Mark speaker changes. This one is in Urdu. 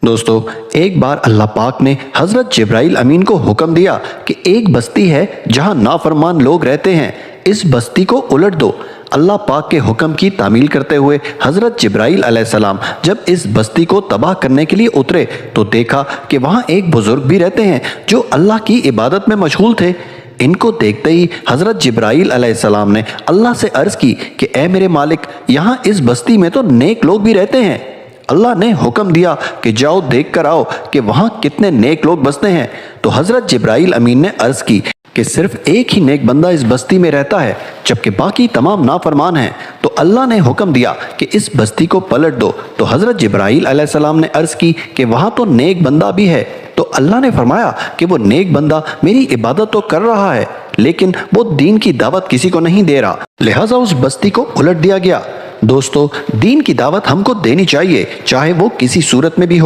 Speaker 1: دوستو، ایک بار اللہ پاک نے حضرت جبرائیل امین کو حکم دیا کہ ایک بستی ہے جہاں نافرمان لوگ رہتے ہیں، اس بستی کو الٹ دو۔ اللہ پاک کے حکم کی تعمیل کرتے ہوئے حضرت جبرائیل علیہ السلام جب اس بستی کو تباہ کرنے کے لیے اترے تو دیکھا کہ وہاں ایک بزرگ بھی رہتے ہیں جو اللہ کی عبادت میں مشغول تھے۔ ان کو دیکھتے ہی حضرت جبرائیل علیہ السلام نے اللہ سے عرض کی کہ اے میرے مالک، یہاں اس بستی میں تو نیک لوگ بھی رہتے ہیں۔ اللہ نے حکم دیا کہ جاؤ دیکھ کر آؤ کہ وہاں کتنے نیک لوگ بستے ہیں۔ تو حضرت جبرائیل امین نے عرض کی کہ صرف ایک ہی نیک بندہ اس بستی میں رہتا ہے جبکہ باقی تمام نافرمان ہیں۔ تو اللہ نے حکم دیا کہ اس بستی کو پلٹ دو۔ تو حضرت جبرائیل علیہ السلام نے عرض کی کہ وہاں تو نیک بندہ بھی ہے۔ تو اللہ نے فرمایا کہ وہ نیک بندہ میری عبادت تو کر رہا ہے لیکن وہ دین کی دعوت کسی کو نہیں دے رہا، لہٰذا اس بستی کو الٹ دیا گیا۔ دوستو، دین کی دعوت ہم کو دینی چاہیے، چاہے وہ کسی صورت میں بھی ہو۔